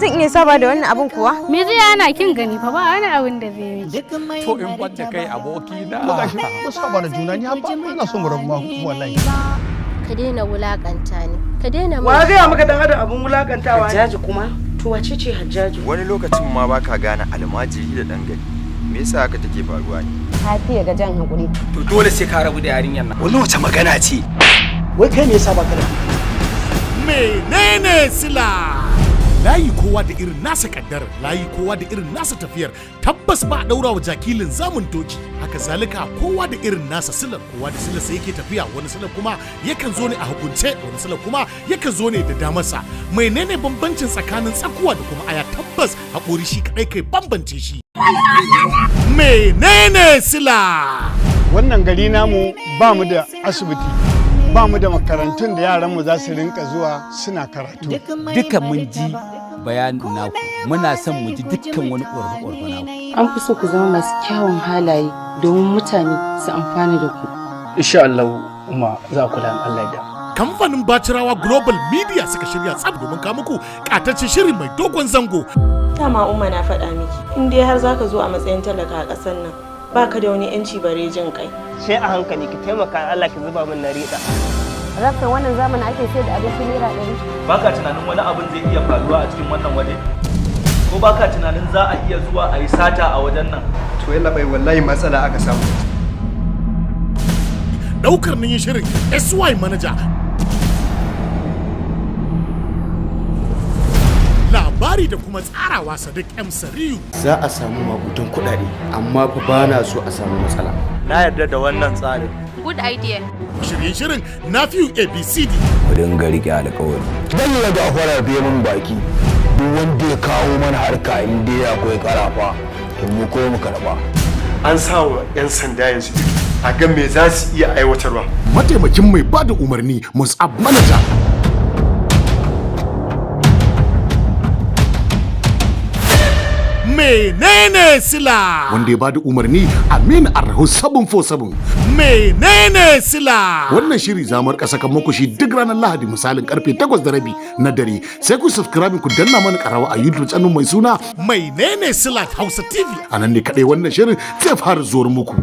zan iya saba da wannan abin kuwa? Me zai ana kin gani fa ba wani abin da zai yi. To in wanda kai aboki na. Ba gashi mun saba da juna ni har ba ina son mu rabu ma wallahi. Ka daina wulakanta ni. Ka daina Wa ga maka dan adam abun wulakantawa. Hajjaji kuma? To wace ce Hajjaji? Wani lokacin ma baka gane almajiri da dan gari. Me yasa haka take faruwa ne? Ka fiye ga jan hakuri. To dole sai ka rabu da yarinyar nan. Wannan wace magana ce? Wai kai me yasa baka da? Menene sila? Layi kowa da irin nasa kaddar, layi kowa da irin nasa tafiyar. Tabbas ba a daura wa jakilin zamun doki. Haka zalika kowa da irin nasa silar, kowa da silar sa yake tafiya, wani silar kuma yakan zo ne a hukunce, wani silar kuma yakan zo ne da damarsa. Menene bambancin tsakanin tsakuwa da kuma aya? Tabbas haƙuri shi kadai kai bambance shi. Menene sila? Wannan gari namu ba mu da asibiti. Ba mu da makarantun da yaranmu za su rinka zuwa suna karatu. Duka mun ji bayanin naku. Muna son mu ji dukkan wani ƙorafe-ƙorafe naku. An fi so ku zama masu kyawun halaye domin mutane su amfana da ku. Insha Allah umma za ku da Allah da. Kamfanin Bacirawa Global Media suka shirya tsab domin ka muku ƙataccen shiri mai dogon zango. Dama umma na faɗa miki, in dai har zaka zo a matsayin talaka a ƙasar nan, baka da wani yanci bare jin kai. Sai a hankali ki taimaka Allah ki zuba min na riɗa. Rafta wannan zamani ake sai da abinci naira 100. Baka tunanin wani abin zai iya faruwa a cikin wannan waje? Ko baka tunanin za a iya zuwa a yi sata a wajen nan? To yalla bai wallahi matsala aka samu. Daukar yin shirin SY Manager. Labari da kuma tsarawa Sadiq M Sariyu. Za a samu mabudan kuɗaɗe amma fa ba na so a samu matsala. Na yarda da wannan tsarin. Good idea. Shirye-shirin Nafiu ABCD. Ku dinga riƙe alƙawari. Dan ya ga fara biye mun baki. Duk wanda ya kawo mana harka in dai akwai karafa to mu ko mu karba. An sa wa 'yan sanda yanzu a ga me za su iya aiwatarwa. Mataimakin mai bada umarni Mus'ab Manager. Menene sila? Wanda ya bada umarni Amin Arrahu 747. Menene sila? Wannan shiri zamar kasa kan muku shi duk ranar Lahadi misalin karfe 8:30 na dare. Sai ku subscribe ku danna mana karawa a YouTube channel mai suna Menene Sila Hausa TV. Anan ne kadai wannan shirin zai fara zuwa muku.